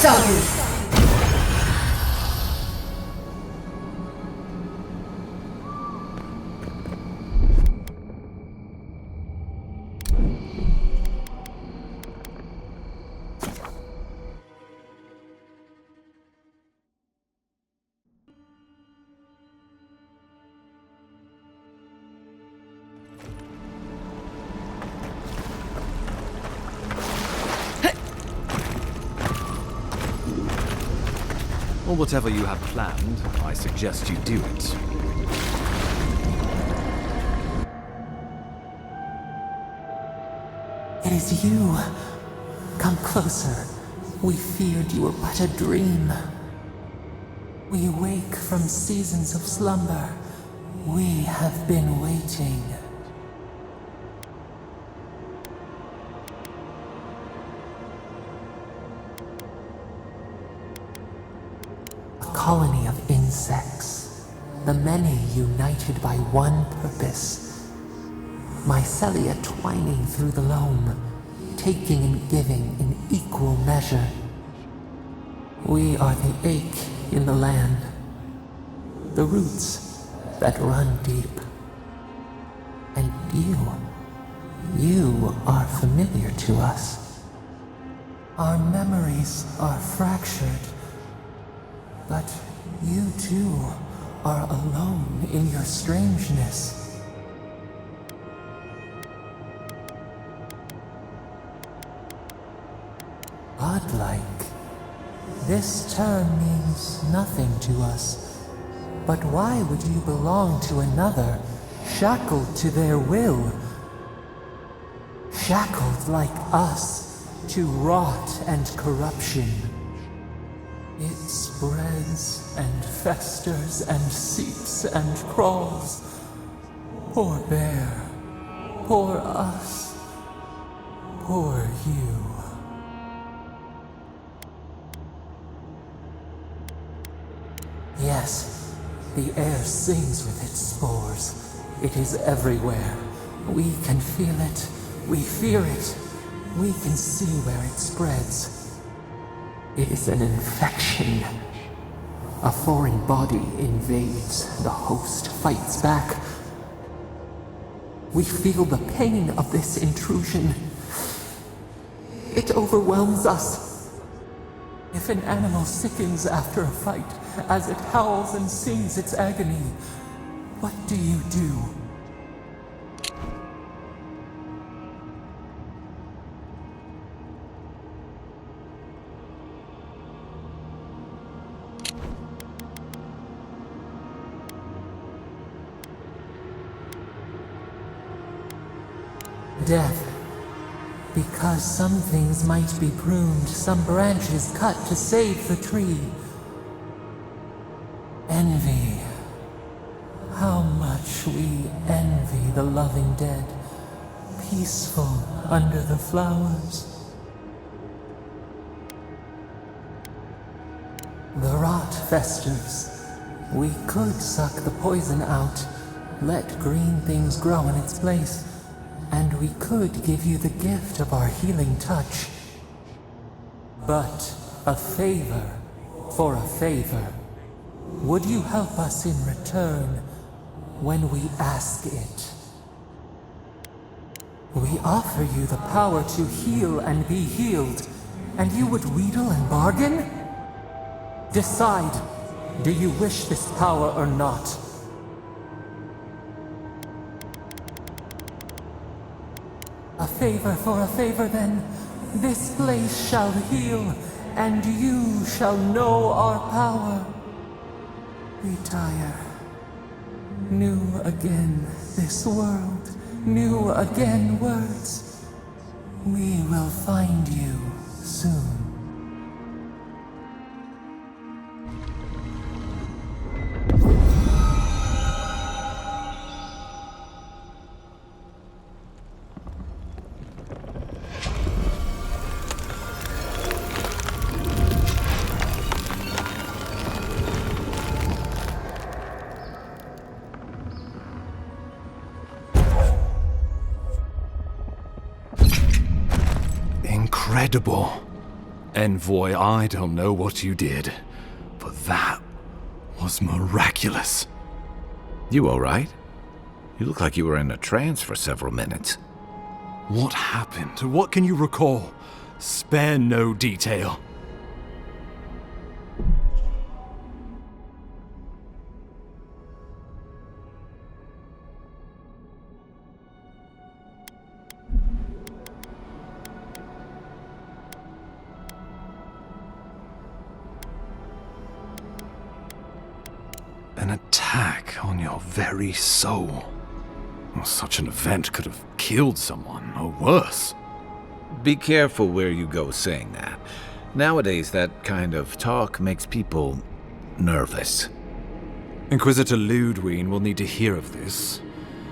started! Or whatever you have planned, I suggest you do it. It is you. Come closer. We feared you were but a dream. We wake from seasons of slumber. We have been waiting. A colony of insects, the many united by one purpose. Mycelia twining through the loam, taking and giving in equal measure. We are the ache in the land, the roots that run deep. And you are familiar to us. Our memories are fractured, but you too are alone in your strangeness. Godlike. This term means nothing to us. But why would you belong to another, shackled to their will? Shackled like us to rot and corruption. It spreads and festers and seeps and crawls. Poor bear, poor us, poor you. Yes, the air sings with its spores. It is everywhere. We can feel it. We fear it. We can see where it spreads. It is an infection. A foreign body invades. The host fights back. We feel the pain of this intrusion. It overwhelms us. If an animal sickens after a fight, as it howls and sings its agony, what do you do? Death. Because some things might be pruned, some branches cut to save the tree. Envy. How much we envy the loving dead, peaceful under the flowers. The rot festers. We could suck the poison out, let green things grow in its place. And we could give you the gift of our healing touch. But a favor for a favor. Would you help us in return when we ask it? We offer you the power to heal and be healed, and you would wheedle and bargain? Decide, do you wish this power or not? A favor for a favor then. This place shall heal, and you shall know our power. Retire. New again this world, new again words. We will find you soon. Incredible. Envoy, I don't know what you did, but that was miraculous. You alright? You look like you were in a trance for several minutes. What happened? What can you recall? Spare no detail. An attack on your very soul. Well, such an event could have killed someone, or worse. Be careful where you go saying that. Nowadays, that kind of talk makes people nervous. Inquisitor Ludwig will need to hear of this.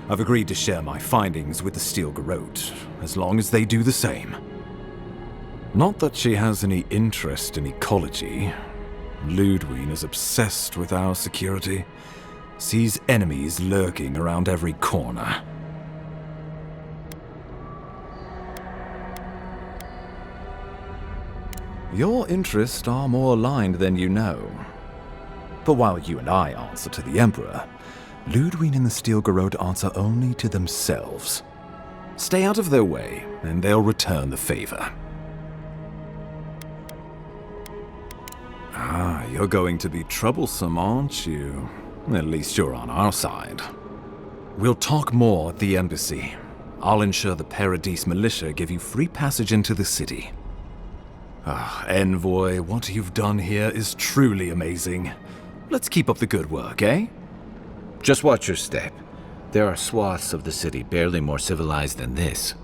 I've agreed to share my findings with the Steel Garrote, as long as they do the same. Not that she has any interest in ecology. Ludwig is obsessed with our security, sees enemies lurking around every corner. Your interests are more aligned than you know. But while you and I answer to the Emperor, Ludwig and the Steel Garrote answer only to themselves. Stay out of their way, and they'll return the favor. Ah, you're going to be troublesome, aren't you? At least you're on our side. We'll talk more at the embassy. I'll ensure the Paradise militia give you free passage into the city. Ah, Envoy, what you've done here is truly amazing. Let's keep up the good work, eh? Just watch your step. There are swaths of the city barely more civilized than this.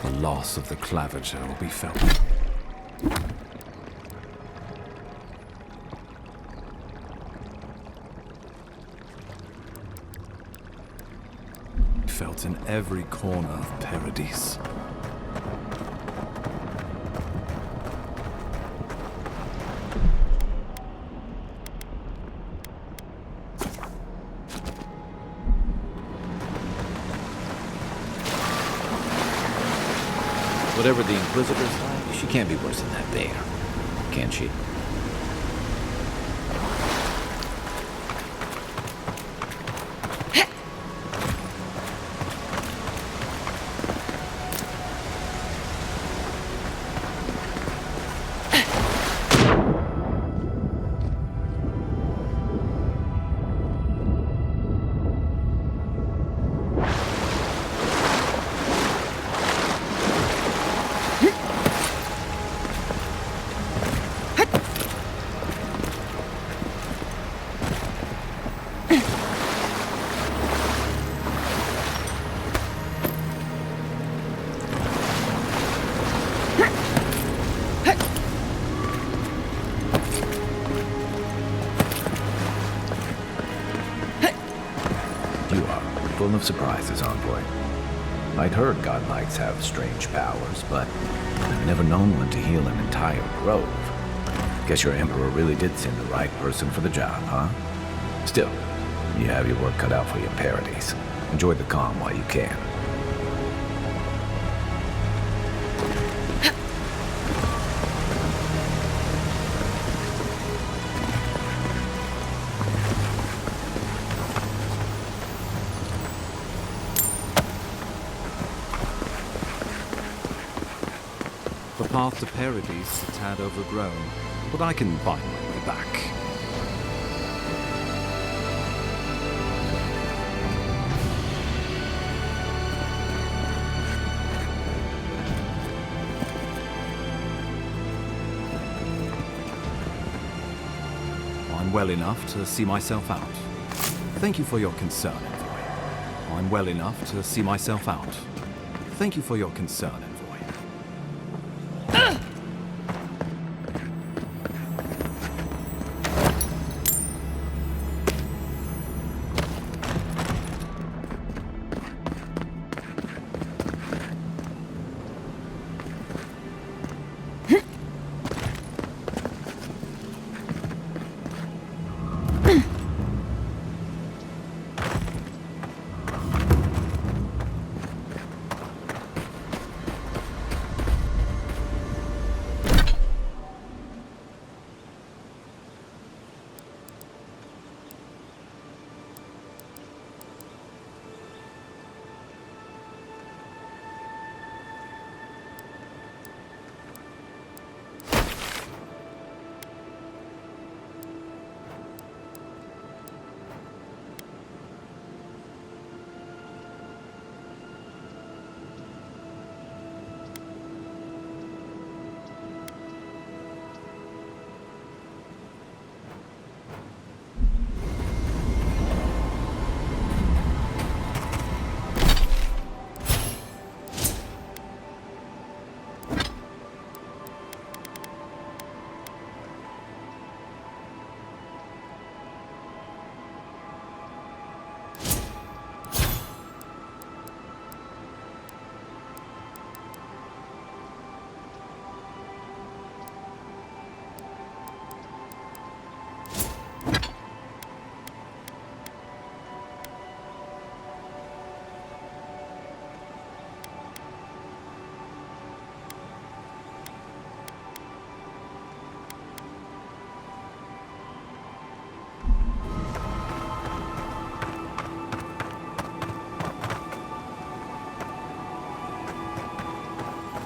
The loss of the claviger will be felt. Felt in every corner of Paradise. Whatever the Inquisitor's like, she can't be worse than that bear. Can she? You are full of surprises, Envoy. I'd heard godlikes have strange powers, but I've never known one to heal an entire grove. Guess your Emperor really did send the right person for the job, huh? Still, you have your work cut out for your Paradise. Enjoy the calm while you can. The path to Paradise is a tad overgrown, but I can find my way back. I'm well enough to see myself out. Thank you for your concern, Envoy. I'm well enough to see myself out. Thank you for your concern, Envoy.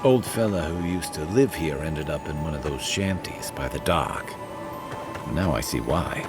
Old fella who used to live here ended up in one of those shanties by the dock. Now I see why.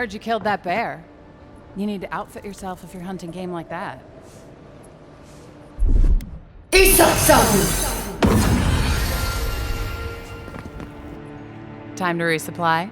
Heard you killed that bear. You need to outfit yourself if you're hunting game like that. Time to resupply?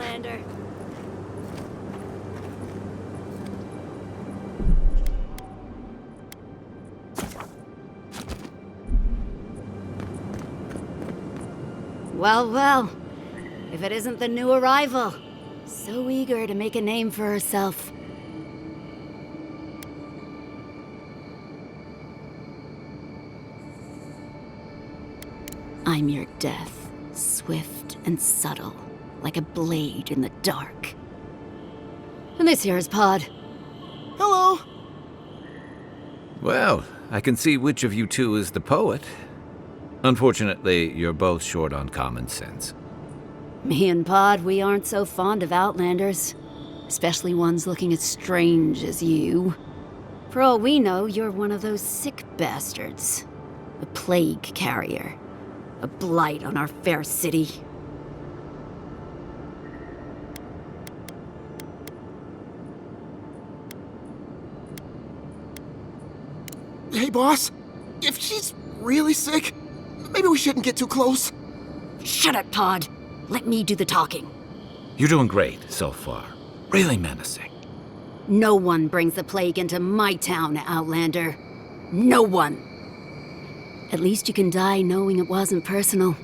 Outlander. Well, well. If it isn't the new arrival. So eager to make a name for herself. I'm your death, swift and subtle, like a blade in the dark. And this here is Pod. Hello. Well, I can see which of you two is the poet. Unfortunately, you're both short on common sense. Me and Pod, we aren't so fond of Outlanders. Especially ones looking as strange as you. For all we know, you're one of those sick bastards. A plague carrier. A blight on our fair city. Hey, boss. If she's really sick, maybe we shouldn't get too close. Shut up, Pod. Let me do the talking. You're doing great so far. Really menacing. No one brings the plague into my town, Outlander. No one. At least you can die knowing it wasn't personal.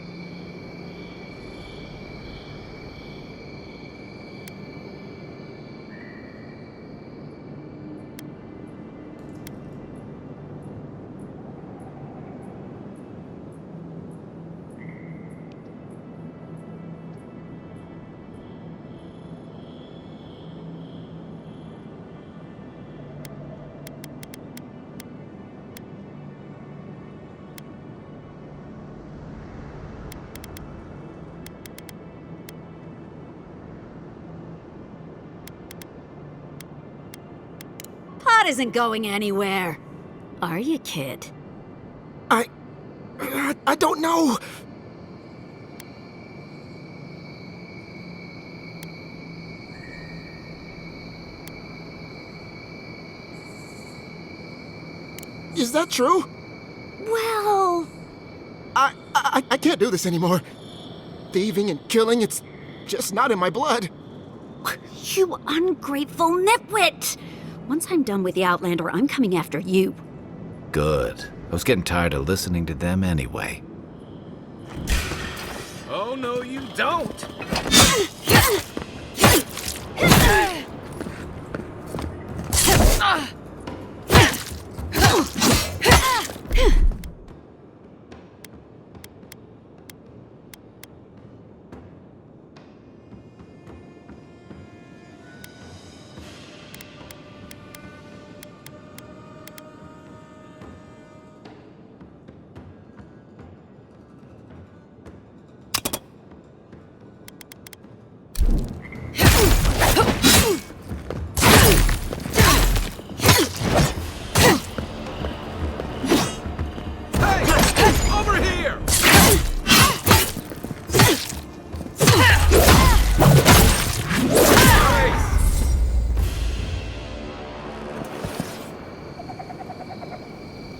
Pod isn't going anywhere. Are you, kid? I don't know. Is that true? Well... I can't do this anymore. Thieving and killing, it's just not in my blood. You ungrateful nitwit! Once I'm done with the Outlander, I'm coming after you. Good. I was getting tired of listening to them anyway. Oh, no, you don't!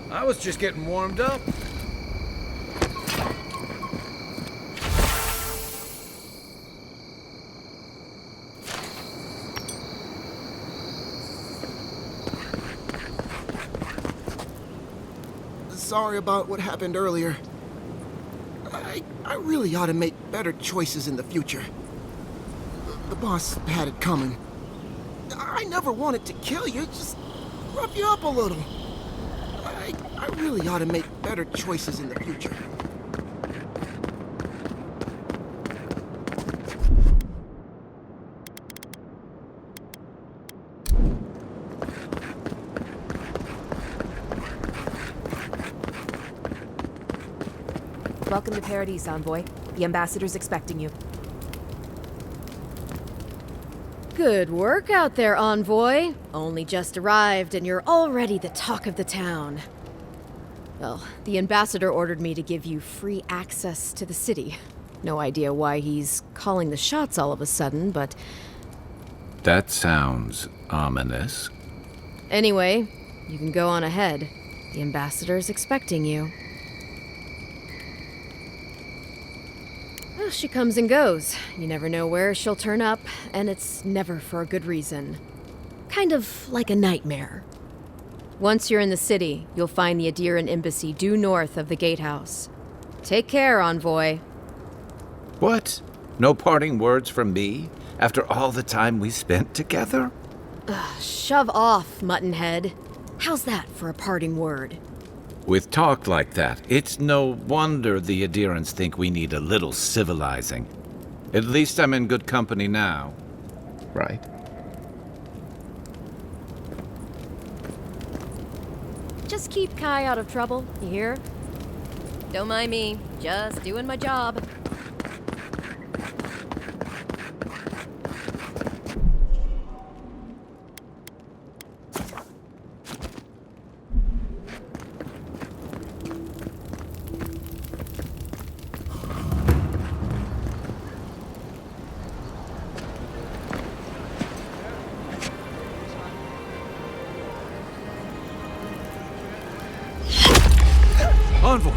I was just getting warmed up. Sorry about what happened earlier. I really ought to make better choices in the future. The boss had it coming. I never wanted to kill you, just rough you up a little. I really ought to make better choices in the future. Welcome to Paradise, Envoy. The ambassador's expecting you. Good work out there, Envoy. Only just arrived and you're already the talk of the town. Well, the ambassador ordered me to give you free access to the city. No idea why he's calling the shots all of a sudden, but... That sounds ominous. Anyway, you can go on ahead. The ambassador's expecting you. She comes and goes. You never know where she'll turn up, and it's never for a good reason. Kind of like a nightmare. Once you're in the city, you'll find the Adiran embassy due north of the gatehouse. Take care, Envoy. What? No parting words from me? After all the time we spent together? Shove off, Muttonhead. How's that for a parting word? With talk like that, it's no wonder the Adirans think we need a little civilizing. At least I'm in good company now. Right? Just keep Kai out of trouble, you hear? Don't mind me, just doing my job. Envoy!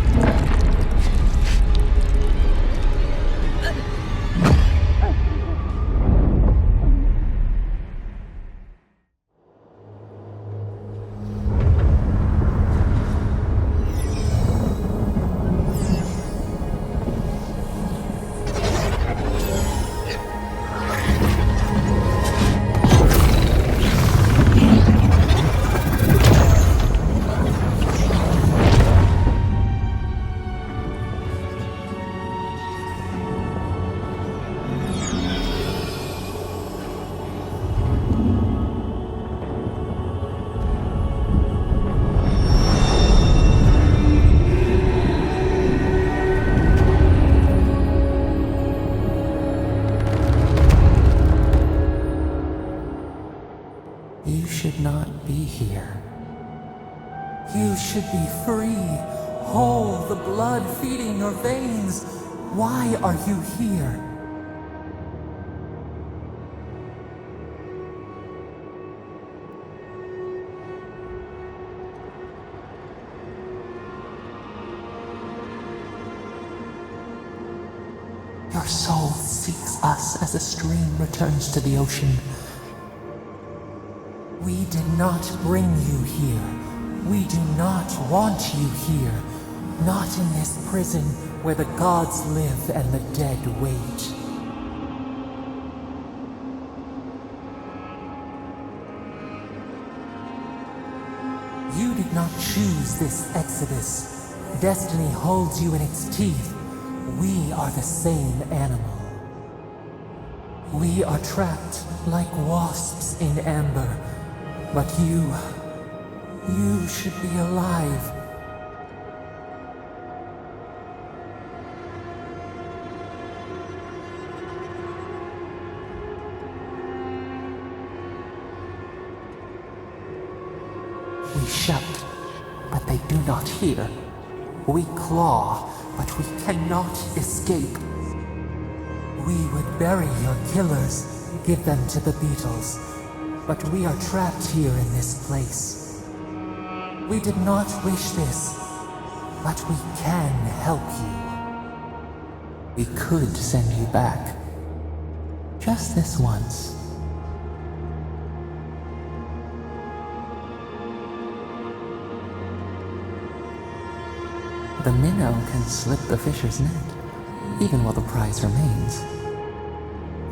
You should not be here. You should be free, whole, the blood feeding your veins. Why are you here? Your soul seeks us as a stream returns to the ocean. We did not bring you here. We do not want you here. Not in this prison where the gods live and the dead wait. You did not choose this exodus. Destiny holds you in its teeth. We are the same animal. We are trapped like wasps in amber. But you should be alive. We shout, but they do not hear. We claw, but we cannot escape. We would bury your killers, give them to the beetles. But we are trapped here in this place. We did not wish this, but we can help you. We could send you back. Just this once. The minnow can slip the fisher's net, even while the prize remains.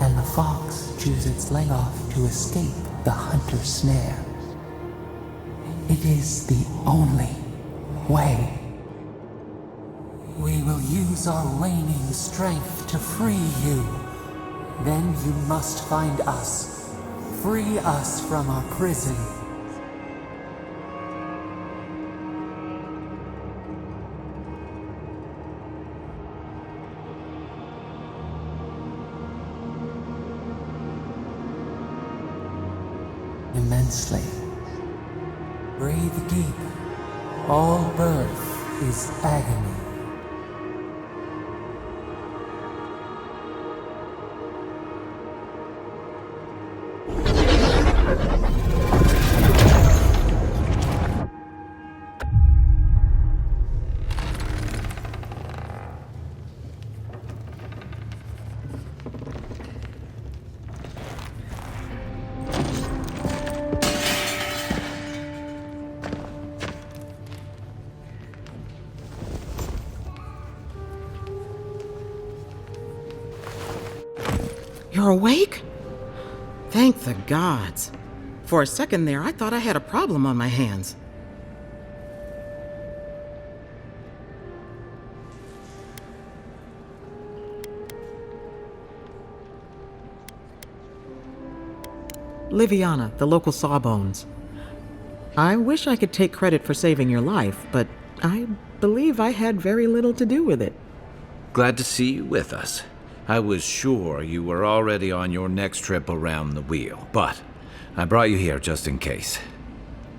And the fox chews its leg off to escape the hunter's snare. It is the only way. We will use our waning strength to free you. Then you must find us. Free us from our prison. Immensely. Breathe deep. All birth is agony. You're awake? Thank the gods. For a second there, I thought I had a problem on my hands. Liviana, the local Sawbones. I wish I could take credit for saving your life, but I believe I had very little to do with it. Glad to see you with us. I was sure you were already on your next trip around the wheel, but I brought you here just in case.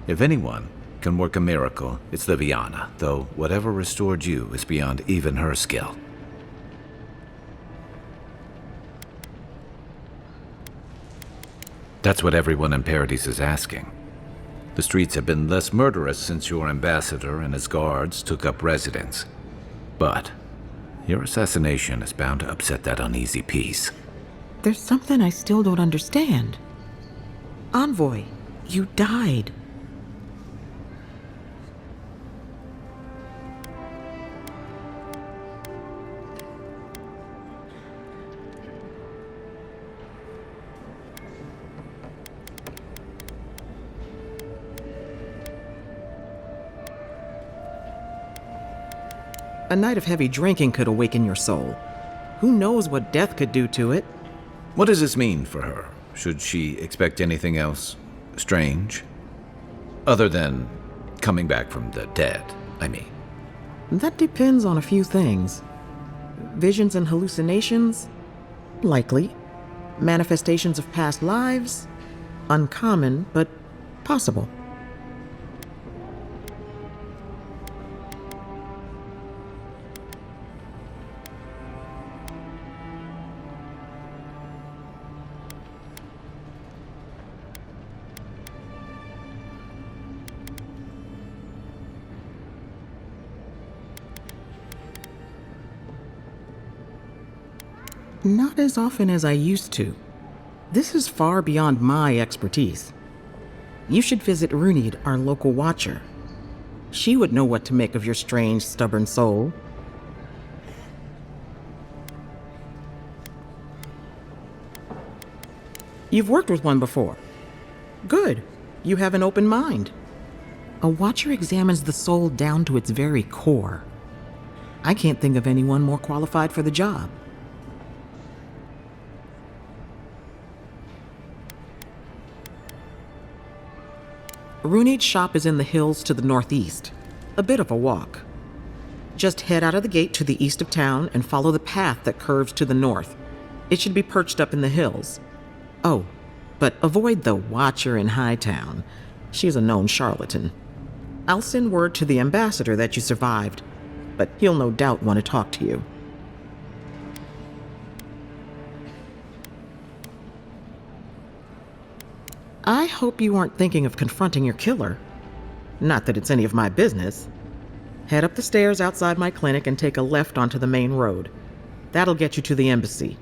If anyone can work a miracle, it's Liviana, though whatever restored you is beyond even her skill. That's what everyone in Paradise is asking. The streets have been less murderous since your ambassador and his guards took up residence. But your assassination is bound to upset that uneasy peace. There's something I still don't understand. Envoy, you died. A night of heavy drinking could awaken your soul. Who knows what death could do to it? What does this mean for her? Should she expect anything else strange? Other than coming back from the dead, I mean. That depends on a few things. Visions and hallucinations? Likely. Manifestations of past lives? Uncommon, but possible. Not as often as I used to. This is far beyond my expertise. You should visit Runid, our local watcher. She would know what to make of your strange, stubborn soul. You've worked with one before. Good. You have an open mind. A watcher examines the soul down to its very core. I can't think of anyone more qualified for the job. Runid's shop is in the hills to the northeast. A bit of a walk. Just head out of the gate to the east of town and follow the path that curves to the north. It should be perched up in the hills. Oh, but avoid the Watcher in Hightown. She's a known charlatan. I'll send word to the ambassador that you survived, but he'll no doubt want to talk to you. I hope you aren't thinking of confronting your killer. Not that it's any of my business. Head up the stairs outside my clinic and take a left onto the main road. That'll get you to the embassy.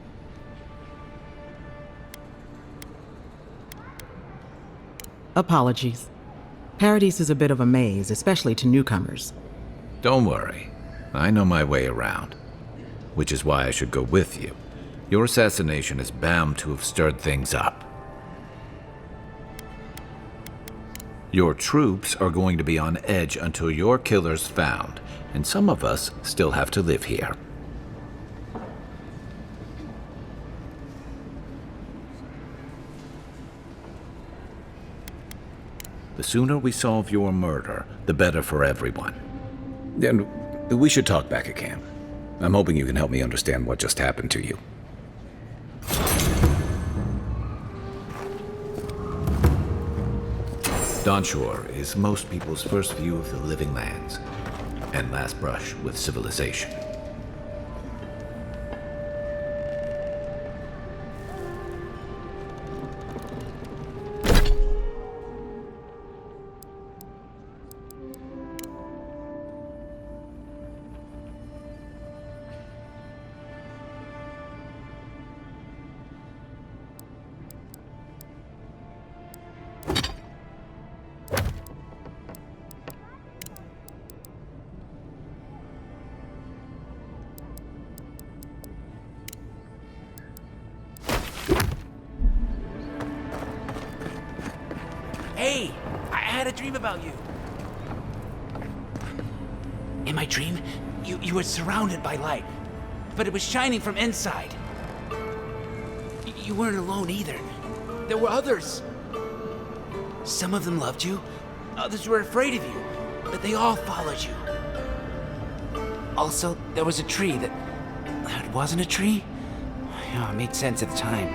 Apologies. Paradise is a bit of a maze, especially to newcomers. Don't worry. I know my way around. Which is why I should go with you. Your assassination is bound to have stirred things up. Your troops are going to be on edge until your killer's found, and some of us still have to live here. The sooner we solve your murder, the better for everyone. And we should talk back at camp. I'm hoping you can help me understand what just happened to you. Dawnshore is most people's first view of the living lands, and last brush with civilization. Hey, I had a dream about you. In my dream, you were surrounded by light, but it was shining from inside. You weren't alone either. There were others. Some of them loved you, others were afraid of you, but they all followed you. Also, there was a tree that wasn't a tree? Oh, it made sense at the time.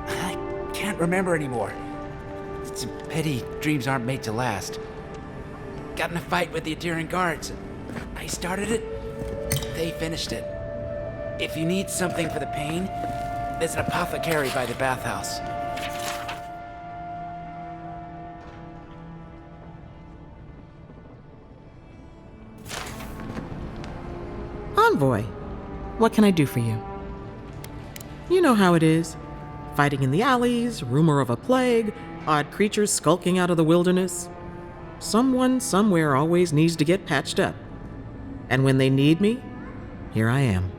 I can't remember anymore. It's a pity dreams aren't made to last. Got in a fight with the Adherent guards. I started it, they finished it. If you need something for the pain, there's an apothecary by the bathhouse. Envoy, what can I do for you? You know how it is. Fighting in the alleys, rumor of a plague, odd creatures skulking out of the wilderness. Someone somewhere always needs to get patched up. And when they need me, here I am.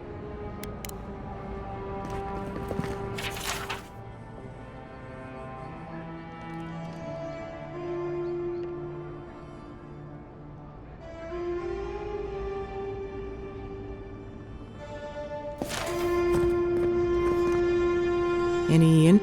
Any in?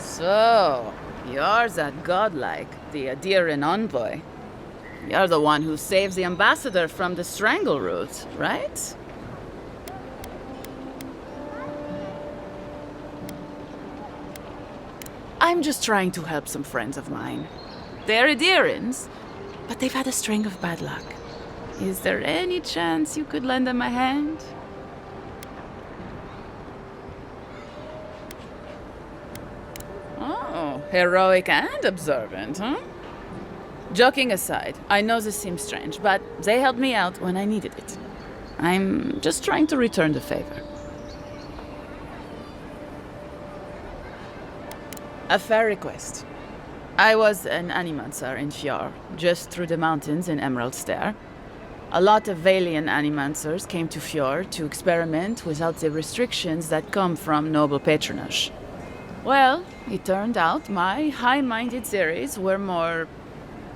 So, you're that godlike, the Adherent envoy. You're the one who saves the ambassador from the strangle root, right? I'm just trying to help some friends of mine. They're Adherents, but they've had a string of bad luck. Is there any chance you could lend them a hand? Oh, heroic and observant, huh? Joking aside, I know this seems strange, but they helped me out when I needed it. I'm just trying to return the favor. A fair request. I was an animancer in Fjord, just through the mountains in Emerald Stair. A lot of Valian animancers came to Fjord to experiment without the restrictions that come from noble patronage. Well, it turned out my high-minded theories were more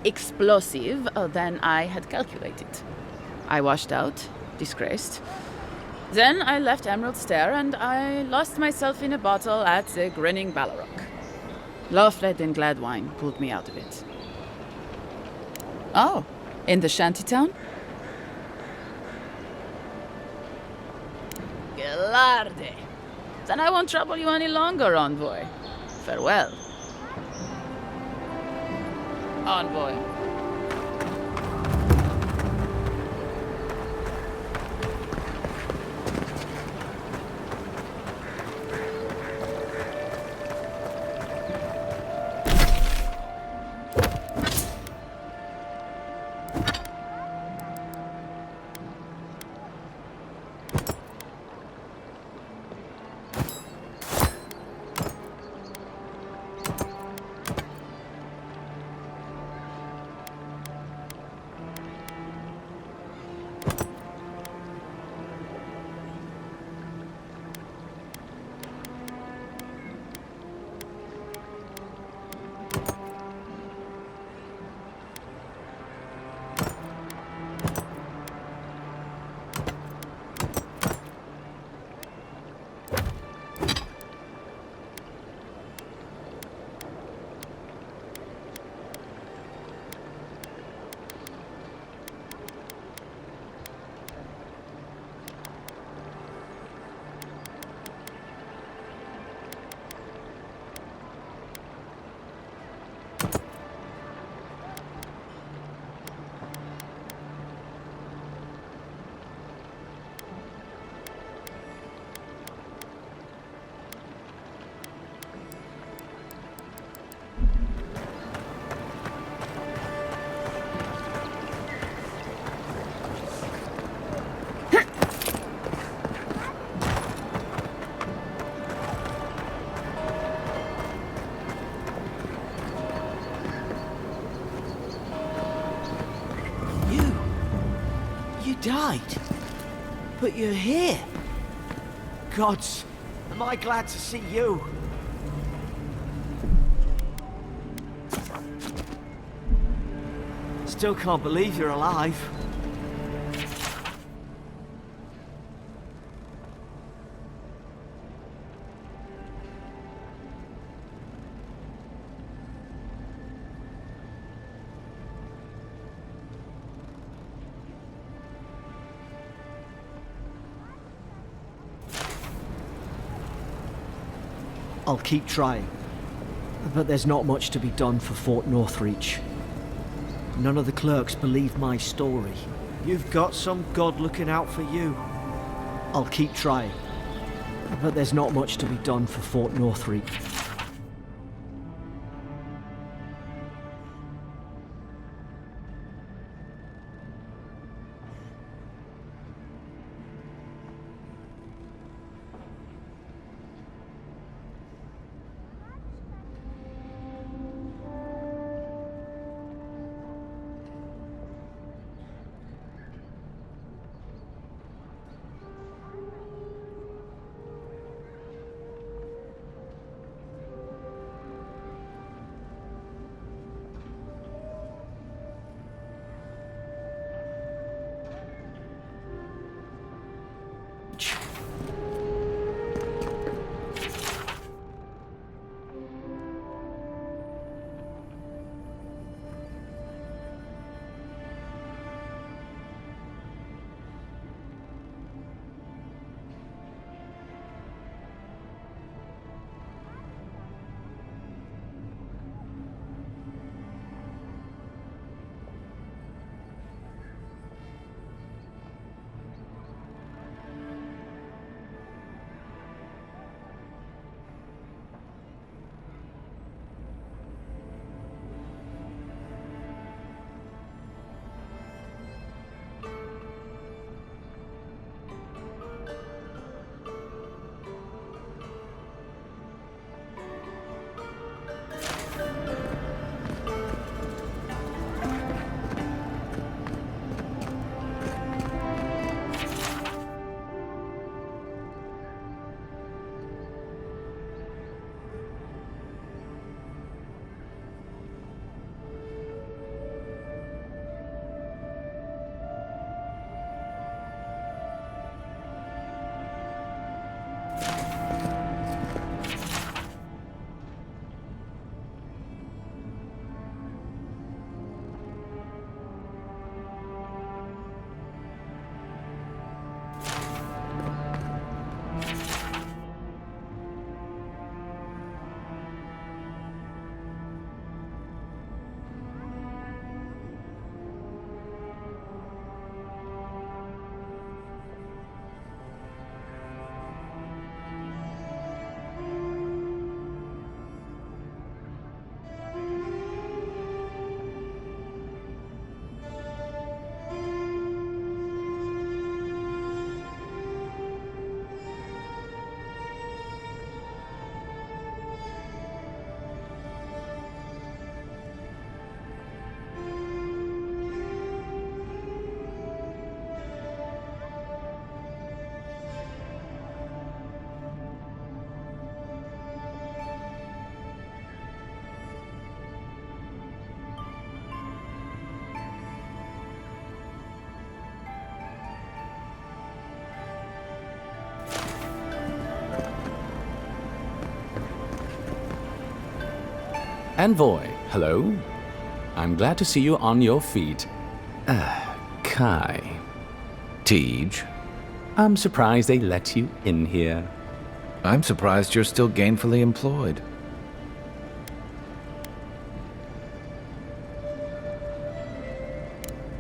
explosive than I had calculated. I washed out, disgraced. Then I left Emerald Stair and I lost myself in a bottle at the Grinning Ballarok. Lofled and Gladwine pulled me out of it. Oh, in the shantytown? Gelarde. Then I won't trouble you any longer, Envoy. Farewell. Envoy. died. But you're here. Gods, am I glad to see you. Still can't believe you're alive. I'll keep trying, but there's not much to be done for Fort Northreach. None of the clerks believe my story. You've got some god looking out for you. I'll keep trying, but there's not much to be done for Fort Northreach. Envoy, hello. I'm glad to see you on your feet. Kai. Tej. I'm surprised they let you in here. I'm surprised you're still gainfully employed.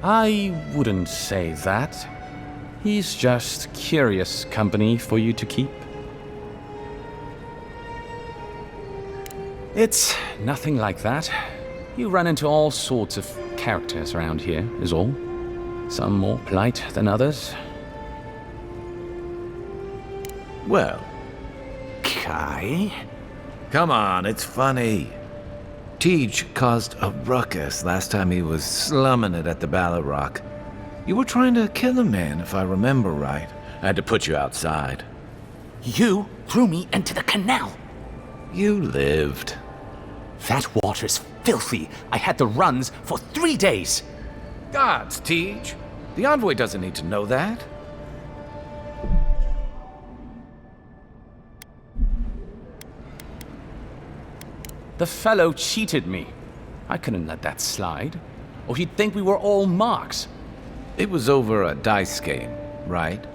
I wouldn't say that. He's just curious company for you to keep. It's nothing like that. You run into all sorts of characters around here, is all. Some more polite than others. Well, Kai? Come on, it's funny. Tej caused a ruckus last time he was slumming it at the Ballarrock. You were trying to kill a man, if I remember right. I had to put you outside. You threw me into the canal. You lived. That water's filthy. I had the runs for 3 days. Gods, Tej. The envoy doesn't need to know that. The fellow cheated me. I couldn't let that slide. Or he'd think we were all marks. It was over a dice game, right?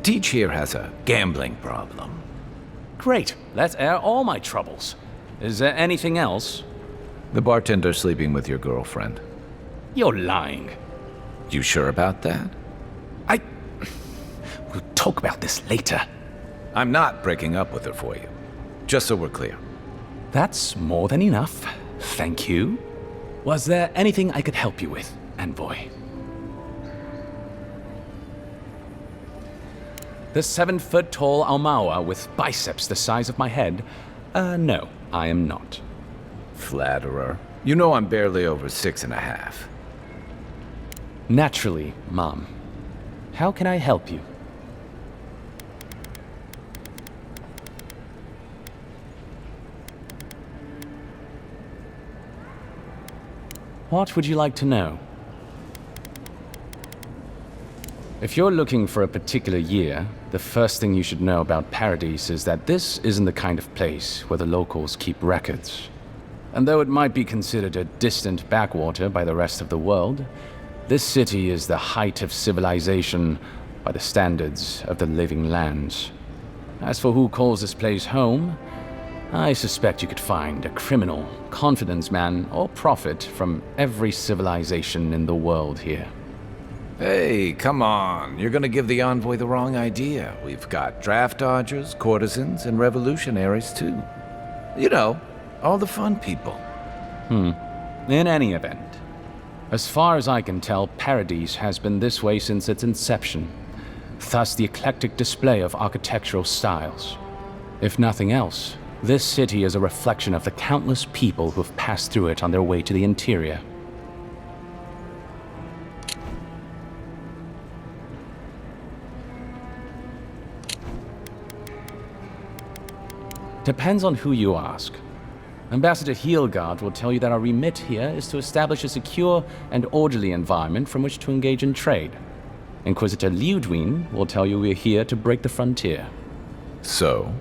Tej here has a gambling problem. Great. Let's air all my troubles. Is there anything else? The bartender sleeping with your girlfriend. You're lying. You sure about that? We'll talk about this later. I'm not breaking up with her for you. Just so we're clear. That's more than enough. Thank you. Was there anything I could help you with, envoy? The 7-foot-tall Almawa with biceps the size of my head? No, I am not. Flatterer. You know I'm barely over 6.5. Naturally, Mom. How can I help you? What would you like to know? If you're looking for a particular year, the first thing you should know about Paradise is that this isn't the kind of place where the locals keep records. And though it might be considered a distant backwater by the rest of the world, this city is the height of civilization by the standards of the living lands. As for who calls this place home, I suspect you could find a criminal, confidence man, or prophet from every civilization in the world here. Hey, come on. You're gonna give the envoy the wrong idea. We've got draft dodgers, courtesans, and revolutionaries too. You know, all the fun people. In any event, as far as I can tell, Paradise has been this way since its inception. Thus the eclectic display of architectural styles. If nothing else, this city is a reflection of the countless people who have passed through it on their way to the interior. Depends on who you ask. Ambassador Heelgard will tell you that our remit here is to establish a secure and orderly environment from which to engage in trade. Inquisitor Ludwig will tell you we're here to break the frontier. So,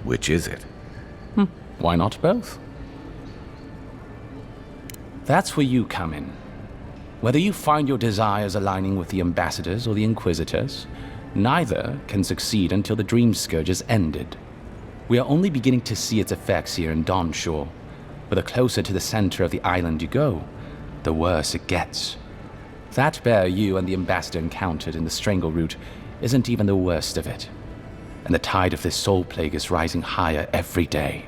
which is it? Why not both? That's where you come in. Whether you find your desires aligning with the ambassadors or the inquisitors, neither can succeed until the Dream Scourge is ended. We are only beginning to see its effects here in Dawnshore, but the closer to the center of the island you go, the worse it gets. That bear you and the ambassador encountered in the Strangle Route isn't even the worst of it, and the tide of this soul plague is rising higher every day.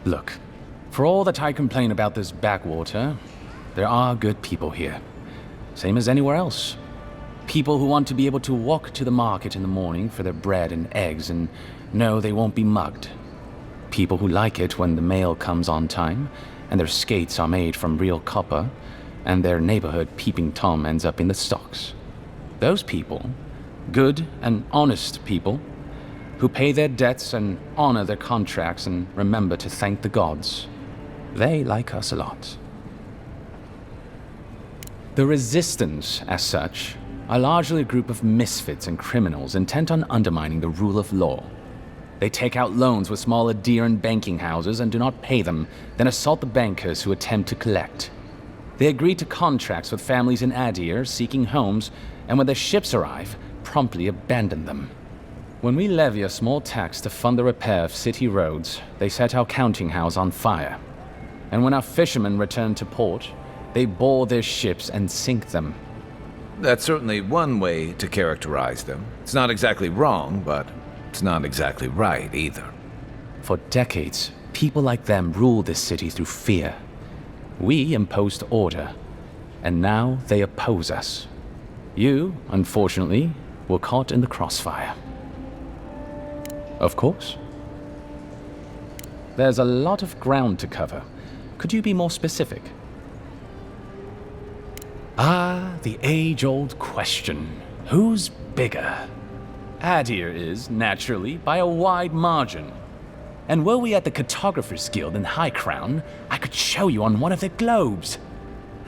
Look, for all that I complain about this backwater, there are good people here. Same as anywhere else. People who want to be able to walk to the market in the morning for their bread and eggs and know they won't be mugged. People who like it when the mail comes on time, and their skates are made from real copper, and their neighborhood peeping Tom ends up in the stocks. Those people, good and honest people, who pay their debts and honor their contracts and remember to thank the gods. They like us a lot. The Resistance, as such, are largely a group of misfits and criminals intent on undermining the rule of law. They take out loans with small Aediran banking houses and do not pay them, then assault the bankers who attempt to collect. They agree to contracts with families in Adir seeking homes, and when their ships arrive, promptly abandon them. When we levy a small tax to fund the repair of city roads, they set our counting house on fire. And when our fishermen return to port, they board their ships and sink them. That's certainly one way to characterize them. It's not exactly wrong, but it's not exactly right either. For decades, people like them ruled this city through fear. We imposed order, and now they oppose us. You, unfortunately, were caught in the crossfire. Of course. There's a lot of ground to cover. Could you be more specific? Ah, the age-old question. Who's bigger? Adir is, naturally, by a wide margin. And were we at the Cartographers Guild in High Crown, I could show you on one of their globes.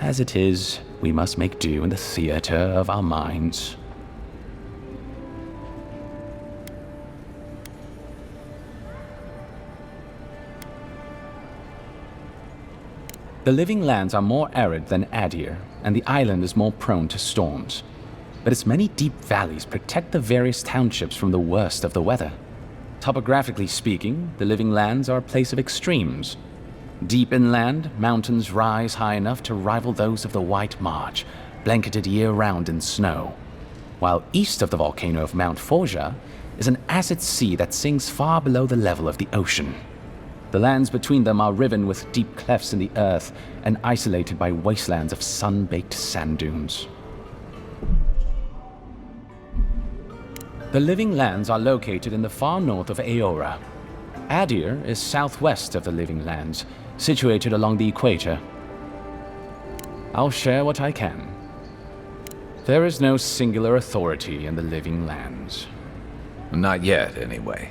As it is, we must make do in the theater of our minds. The living lands are more arid than Adir, and the island is more prone to storms. But its many deep valleys protect the various townships from the worst of the weather. Topographically speaking, the living lands are a place of extremes. Deep inland, mountains rise high enough to rival those of the White March, blanketed year-round in snow. While east of the volcano of Mount Forja is an acid sea that sinks far below the level of the ocean. The lands between them are riven with deep clefts in the earth and isolated by wastelands of sun-baked sand dunes. The living lands are located in the far north of Aora. Adir is southwest of the living lands, situated along the equator. I'll share what I can. There is no singular authority in the living lands. Not yet, anyway.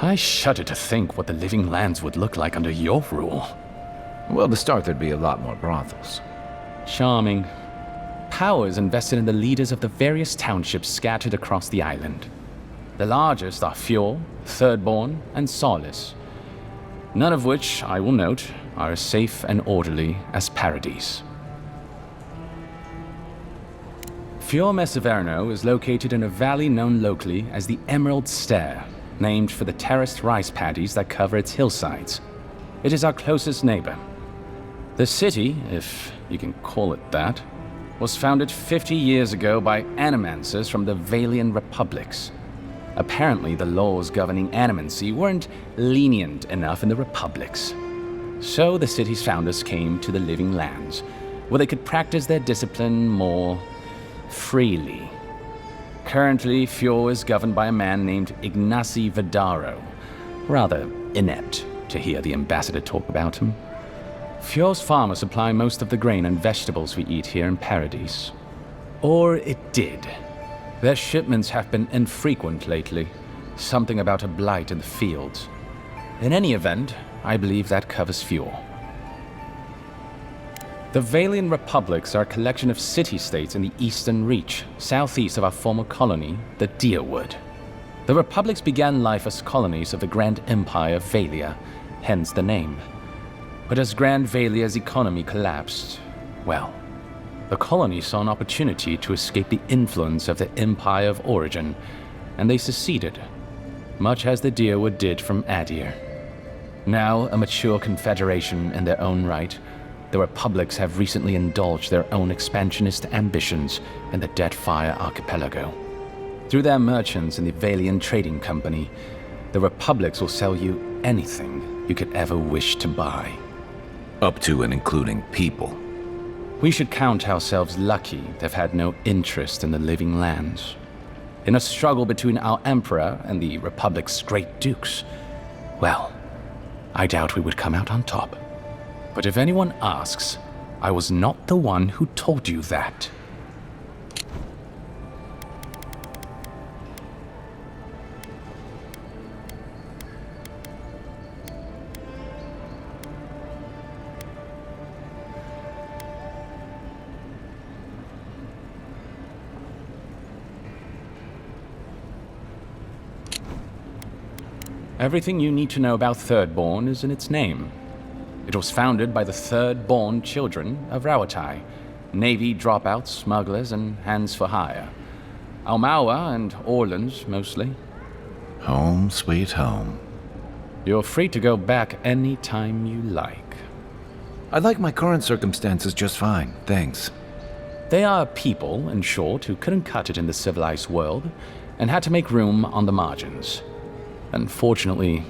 I shudder to think what the living lands would look like under your rule. Well, to start, there'd be a lot more brothels. Charming. Power is invested in the leaders of the various townships scattered across the island. The largest are Fjord, Thirdborn, and Solace. None of which, I will note, are as safe and orderly as Paradise. Fjord Messaverno is located in a valley known locally as the Emerald Stair, named for the terraced rice paddies that cover its hillsides. It is our closest neighbor. The city, if you can call it that, was founded 50 years ago by animancers from the Valian Republics. Apparently, the laws governing animancy weren't lenient enough in the Republics. So the city's founders came to the living lands, where they could practice their discipline more freely. Currently, Fjord is governed by a man named Ignacy Vidaro. Rather inept to hear the ambassador talk about him. Fjord's farmers supply most of the grain and vegetables we eat here in Paradise. Or it did. Their shipments have been infrequent lately. Something about a blight in the fields. In any event, I believe that covers Fjord. The Valian Republics are a collection of city-states in the Eastern Reach, southeast of our former colony, the Deerwood. The Republics began life as colonies of the Grand Empire of Valia, hence the name. But as Grand Valia's economy collapsed, well, the colonies saw an opportunity to escape the influence of the Empire of Origin, and they seceded, much as the Deerwood did from Adir. Now a mature confederation in their own right, the Republics have recently indulged their own expansionist ambitions in the Deadfire Archipelago. Through their merchants in the Valian Trading Company, the Republics will sell you anything you could ever wish to buy. Up to and including people. We should count ourselves lucky to have had no interest in the living lands. In a struggle between our Emperor and the Republic's great dukes, well, I doubt we would come out on top. But if anyone asks, I was not the one who told you that. Everything you need to know about Thirdborn is in its name. It was founded by the third-born children of Rawatai, Navy dropouts, smugglers, and hands for hire. Almawa and Orleans, mostly. Home, sweet home. You're free to go back any time you like. I like my current circumstances just fine, thanks. They are people, in short, who couldn't cut it in the civilized world, and had to make room on the margins. Unfortunately,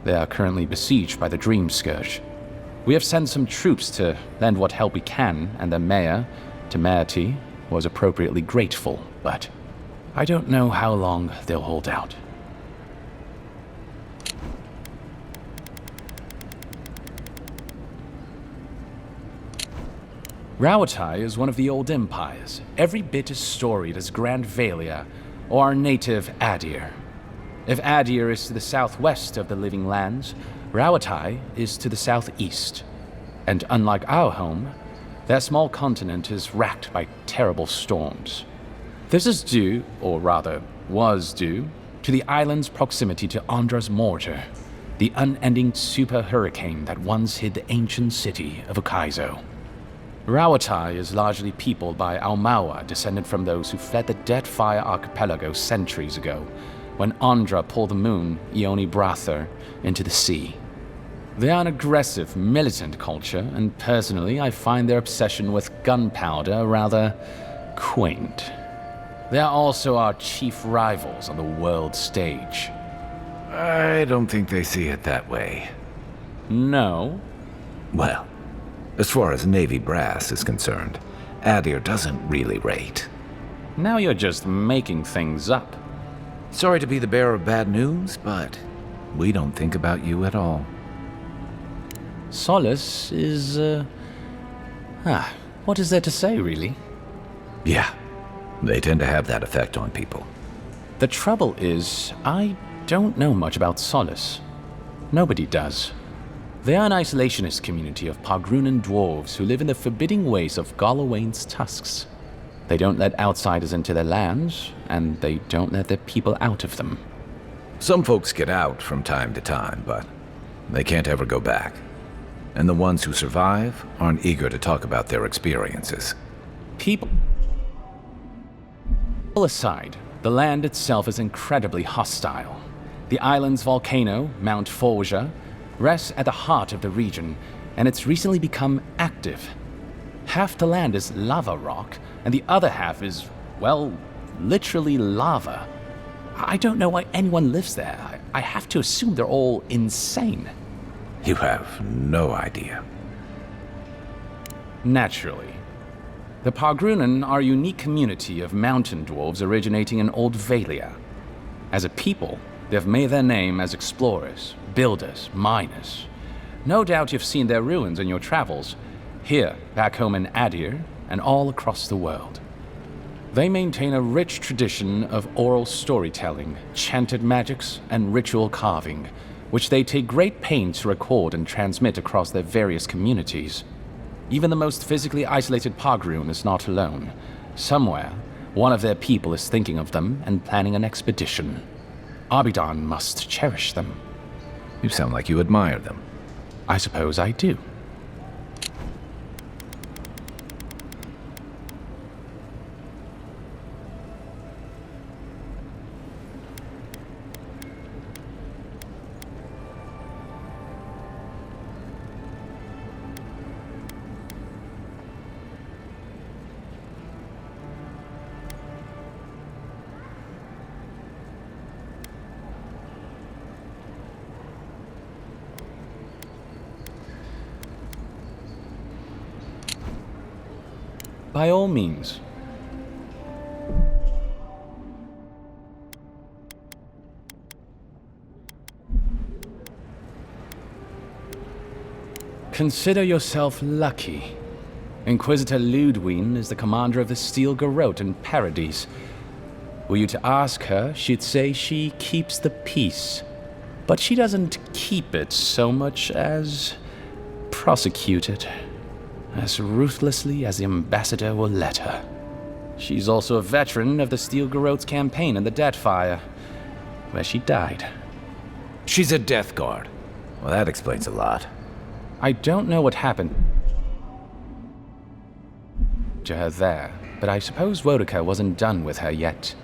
they are currently besieged by the Dream Scourge. We have sent some troops to lend what help we can, and the mayor, Temerity, was appropriately grateful, but I don't know how long they'll hold out. Rauatai is one of the old empires, every bit as storied as Grand Valia or our native Adir. If Adir is to the southwest of the Living Lands, Rauatai is to the southeast. And unlike our home, that small continent is racked by terrible storms. This is due, or rather, was due, to the island's proximity to Andra's mortar, the unending super hurricane that once hid the ancient city of Ukaizo. Rauatai is largely peopled by Aumaua, descended from those who fled the Deadfire Archipelago centuries ago, when Andra pulled the moon, Ioni Brather, into the sea. They are an aggressive, militant culture, and personally I find their obsession with gunpowder rather quaint. They are also our chief rivals on the world stage. I don't think they see it that way. No? Well, as far as Navy brass is concerned, Adir doesn't really rate. Now you're just making things up. Sorry to be the bearer of bad news, but we don't think about you at all. Solace is, what is there to say, really? Yeah, they tend to have that effect on people. The trouble is, I don't know much about Solace. Nobody does. They are an isolationist community of Pargrunan dwarves who live in the forbidding ways of Galawain's tusks. They don't let outsiders into their lands, and they don't let their people out of them. Some folks get out from time to time, but they can't ever go back. And the ones who survive aren't eager to talk about their experiences. People aside, the land itself is incredibly hostile. The island's volcano, Mount Forja, rests at the heart of the region, and it's recently become active. Half the land is lava rock, and the other half is, well, literally lava. I don't know why anyone lives there. I have to assume they're all insane. You have no idea. Naturally. The Pargrunan are a unique community of mountain dwarves originating in Old Valia. As a people, they've made their name as explorers, builders, miners. No doubt you've seen their ruins in your travels, here, back home in Adir, and all across the world. They maintain a rich tradition of oral storytelling, chanted magics, and ritual carving, which they take great pains to record and transmit across their various communities. Even the most physically isolated Pargrun is not alone. Somewhere, one of their people is thinking of them and planning an expedition. Abidan must cherish them. You sound like you admire them. I suppose I do. By all means. Consider yourself lucky. Inquisitor Ludwig is the commander of the Steel Garrote in Paradise. Were you to ask her, she'd say she keeps the peace. But she doesn't keep it so much as prosecute it. As ruthlessly as the ambassador will let her. She's also a veteran of the Steel Garrote's campaign in the Deadfire, where she died. She's a Death Guard. Well, that explains a lot. I don't know what happened to her there, but I suppose Wodica wasn't done with her yet.